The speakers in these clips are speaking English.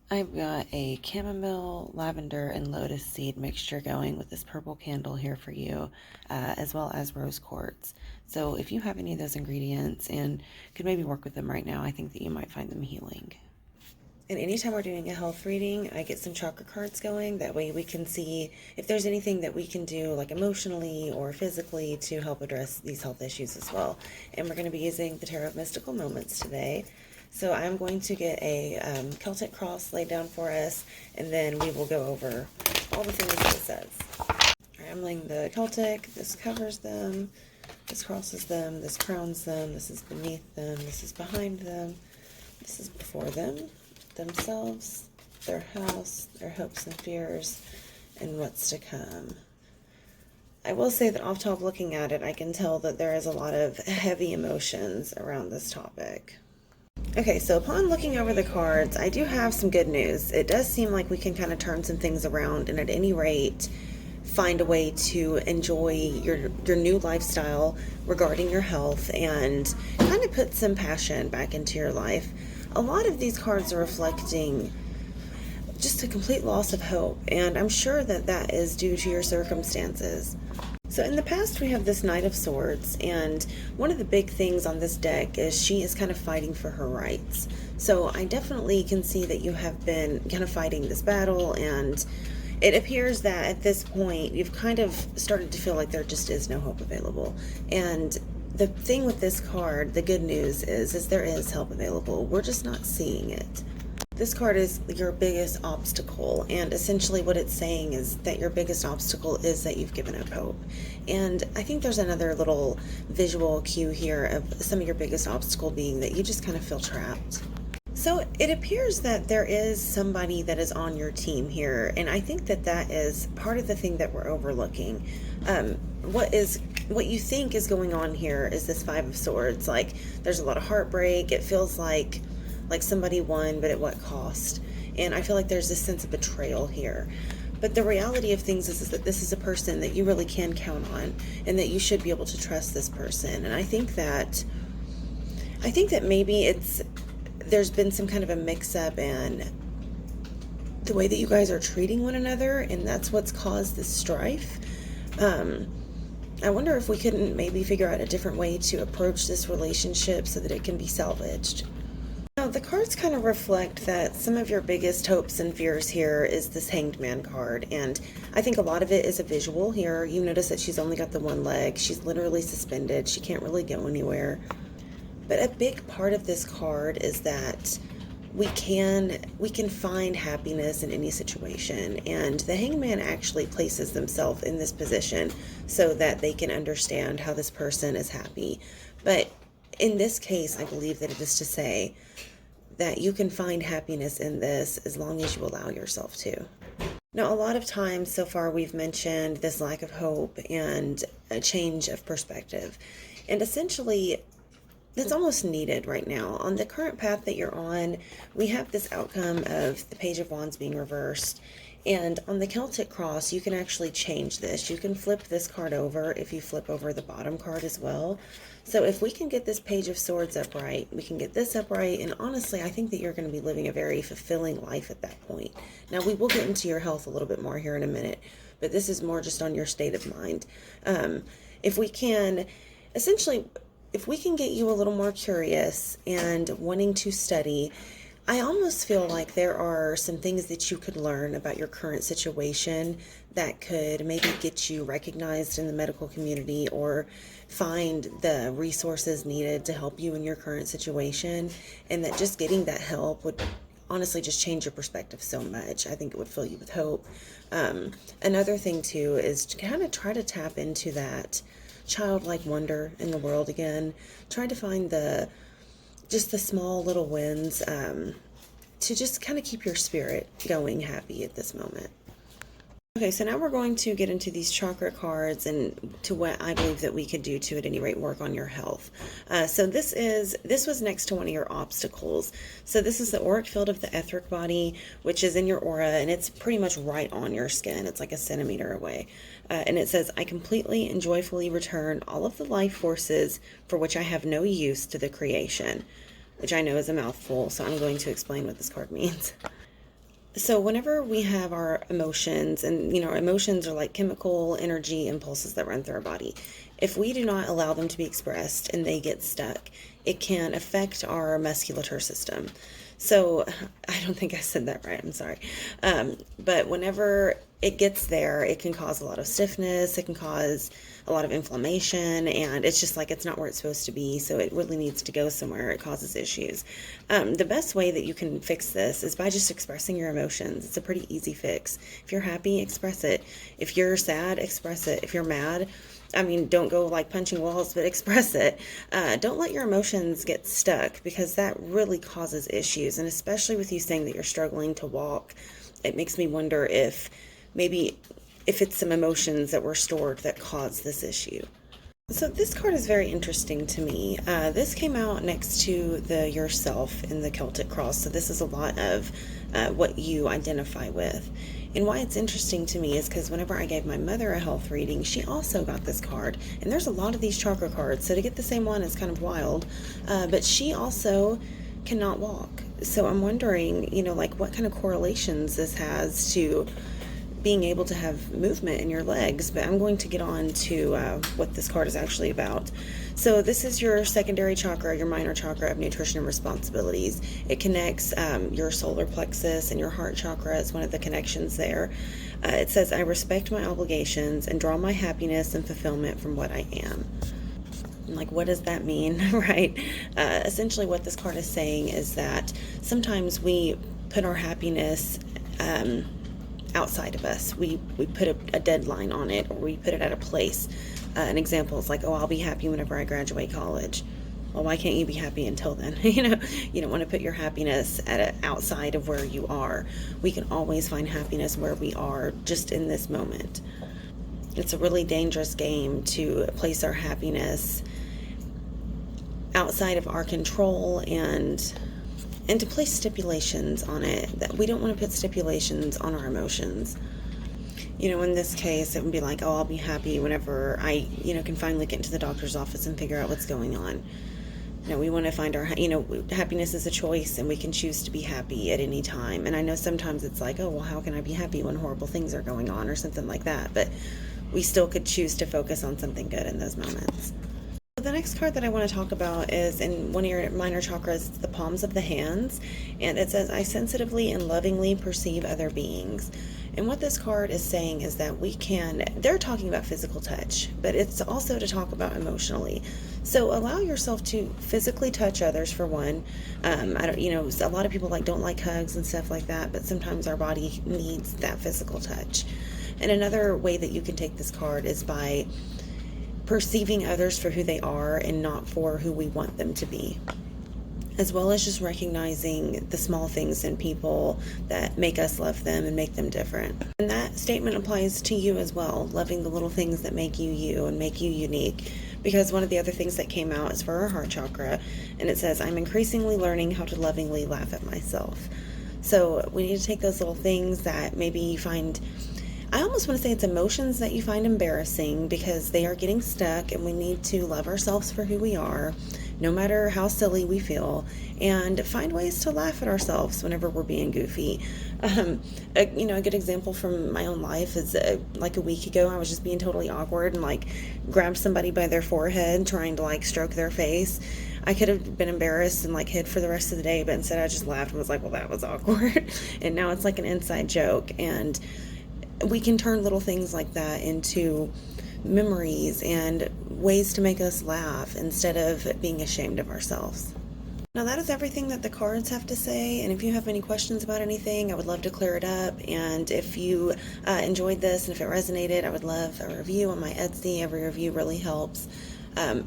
I've got a chamomile, lavender, and lotus seed mixture going with this purple candle here for you, as well as rose quartz. So if you have any of those ingredients and could maybe work with them right now, I think that you might find them healing. And anytime we're doing a health reading, I get some chakra cards going. That way we can see if there's anything that we can do, like emotionally or physically, to help address these health issues as well. And we're going to be using the Tarot of Mystical Moments today. So I'm going to get a Celtic cross laid down for us, and then we will go over all the things that it says. All right, I'm laying the Celtic. This covers them. This crosses them. This crowns them. This is beneath them. This is behind them. This is before them, themselves, their house, their hopes and fears, and what's to come. I will say that off top looking at it, I can tell that there is a lot of heavy emotions around this topic. Okay, so upon looking over the cards, I do have some good news. It does seem like we can kind of turn some things around and at any rate find a way to enjoy your new lifestyle regarding your health and kind of put some passion back into your life. A lot of these cards are reflecting just a complete loss of hope, and I'm sure that that is due to your circumstances. So in the past, we have this Knight of Swords, and one of the big things on this deck is she is kind of fighting for her rights. So I definitely can see that you have been kind of fighting this battle, and it appears that at this point, you've kind of started to feel like there just is no hope available. And the thing with this card, the good news is there is help available. We're just not seeing it. This card is your biggest obstacle, and essentially what it's saying is that your biggest obstacle is that you've given up hope. And I think there's another little visual cue here of some of your biggest obstacle being that you just kind of feel trapped. So it appears that there is somebody that is on your team here, and I think that that is part of the thing that we're overlooking. What you think is going on here is this Five of Swords. Like, there's a lot of heartbreak. It feels like somebody won, but at what cost? And I feel like there's this sense of betrayal here. But the reality of things is that this is a person that you really can count on, and that you should be able to trust this person. And I think that maybe there's been some kind of a mix-up in the way that you guys are treating one another, and that's what's caused this strife. I wonder if we couldn't maybe figure out a different way to approach this relationship so that it can be salvaged. Now, the cards kind of reflect that some of your biggest hopes and fears here is this Hanged Man card, and I think a lot of it is a visual here. You notice that she's only got the one leg. She's literally suspended. She can't really go anywhere. But a big part of this card is that we can find happiness in any situation, and the Hanged Man actually places themselves in this position so that they can understand how this person is happy. But in this case, I believe that it is to say that you can find happiness in this as long as you allow yourself to. Now, a lot of times so far we've mentioned this lack of hope and a change of perspective, and essentially that's almost needed right now. On the current path that you're on, we have this outcome of the Page of Wands being reversed. And on the Celtic cross, you can actually change this. You can flip this card over if you flip over the bottom card as well. So if we can get this Page of Swords upright, we can get this upright, and honestly, I think that you're going to be living a very fulfilling life at that point. Now, we will get into your health a little bit more here in a minute, but this is more just on your state of mind. If we can, essentially, if we can get you a little more curious and wanting to study, I almost feel like there are some things that you could learn about your current situation that could maybe get you recognized in the medical community or find the resources needed to help you in your current situation, and that just getting that help would honestly just change your perspective so much. I think it would fill you with hope. Another thing too is to kind of try to tap into that childlike wonder in the world again. Try to find the small little wins to just kind of keep your spirit going happy at this moment. Okay, so now we're going to get into these chakra cards and to what I believe that we could do to, at any rate, work on your health. So this was next to one of your obstacles. So this is the auric field of the etheric body, which is in your aura, and it's pretty much right on your skin. It's like a centimeter away. And it says, I completely and joyfully return all of the life forces for which I have no use to the creation, which I know is a mouthful, so I'm going to explain what this card means. So whenever we have our emotions, and emotions are like chemical energy impulses that run through our body. If we do not allow them to be expressed and they get stuck, it can affect our musculature system. So I don't think I said that right. I'm sorry. But whenever it gets there, it can cause a lot of stiffness. It can cause a lot of inflammation, and it's just like it's not where it's supposed to be. So it really needs to go somewhere. It causes issues. The best way that you can fix this is by just expressing your emotions. It's a pretty easy fix. If you're happy, express it. If you're sad, express it. If you're mad, I mean, don't go like punching walls, but express it. Don't let your emotions get stuck, because that really causes issues. And especially with you saying that you're struggling to walk, it makes me wonder if maybe if it's some emotions that were stored that caused this issue. So this card is very interesting to me. This came out next to the yourself in the Celtic cross. So this is a lot of what you identify with. And why it's interesting to me is because whenever I gave my mother a health reading, she also got this card. And there's a lot of these chakra cards, so to get the same one is kind of wild. But she also cannot walk. So I'm wondering, like what kind of correlations this has to being able to have movement in your legs. But I'm going to get on to what this card is actually about. So this is your secondary chakra, your minor chakra of nutrition and responsibilities. It connects your solar plexus and your heart chakra. It's one of the connections there. It says, I respect my obligations and draw my happiness and fulfillment from what I am. And like, what does that mean, right? Essentially what this card is saying is that sometimes we put our happiness outside of us. We put a deadline on it, or we put it at a place. An example is like, oh, I'll be happy whenever I graduate college. Well, why can't you be happy until then? You don't want to put your happiness outside of where you are. We can always find happiness where we are, just in this moment. It's a really dangerous game to place our happiness outside of our control, and to place stipulations on it. That we don't want to put stipulations on our emotions. In this case, it would be like, oh, I'll be happy whenever I, can finally get into the doctor's office and figure out what's going on. We want to find our, happiness is a choice, and we can choose to be happy at any time. And I know sometimes it's like, oh, well, how can I be happy when horrible things are going on, or something like that? But we still could choose to focus on something good in those moments. The next card that I want to talk about is in one of your minor chakras, the palms of the hands, and it says, I sensitively and lovingly perceive other beings. And what this card is saying is that they're talking about physical touch, but it's also to talk about emotionally. So allow yourself to physically touch others, for one. A lot of people don't like hugs and stuff like that, but sometimes our body needs that physical touch. And another way that you can take this card is by perceiving others for who they are and not for who we want them to be, as well as just recognizing the small things in people that make us love them and make them different. And that statement applies to you as well, loving the little things that make you you and make you unique. Because one of the other things that came out is for our heart chakra, and it says, I'm increasingly learning how to lovingly laugh at myself. So we need to take those little things that maybe you find, I almost want to say it's emotions that you find embarrassing, because they are getting stuck, and we need to love ourselves for who we are, no matter how silly we feel, and find ways to laugh at ourselves whenever we're being goofy. A good example from my own life is like a week ago, I was just being totally awkward and grabbed somebody by their forehead trying to stroke their face. I could have been embarrassed and hid for the rest of the day, but instead I just laughed and was like, well, that was awkward. And now it's like an inside joke, and we can turn little things like that into memories and ways to make us laugh instead of being ashamed of ourselves. Now that is everything that the cards have to say, and if you have any questions about anything, I would love to clear it up. And if you enjoyed this and if it resonated, I would love a review on my Etsy. Every review really helps.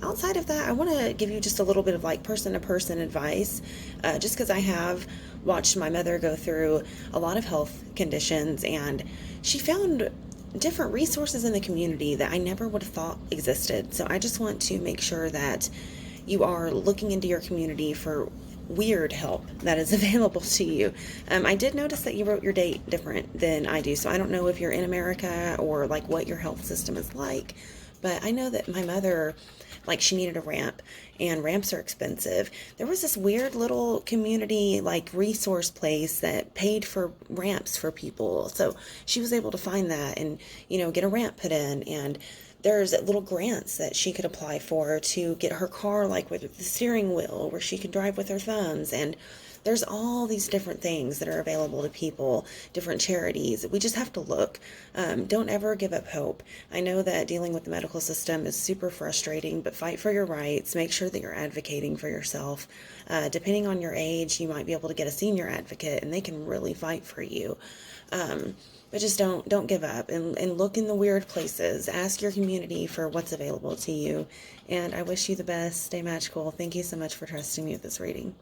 Outside of that, I want to give you just a little bit of person-to-person advice, just because I have watched my mother go through a lot of health conditions, and she found different resources in the community that I never would have thought existed. So I just want to make sure that you are looking into your community for weird help that is available to you. I did notice that you wrote your date different than I do, so I don't know if you're in America or what your health system is like. But I know that my mother, like, she needed a ramp, and ramps are expensive. There was this weird little community, like, resource place that paid for ramps for people. So she was able to find that and, get a ramp put in. And there's little grants that she could apply for to get her car, like, with the steering wheel, where she could drive with her thumbs. And there's all these different things that are available to people, different charities. We just have to look. Don't ever give up hope. I know that dealing with the medical system is super frustrating, but fight for your rights. Make sure that you're advocating for yourself. Depending on your age, you might be able to get a senior advocate, and they can really fight for you. But just don't give up, and look in the weird places. Ask your community for what's available to you. And I wish you the best. Stay magical. Thank you so much for trusting me with this reading.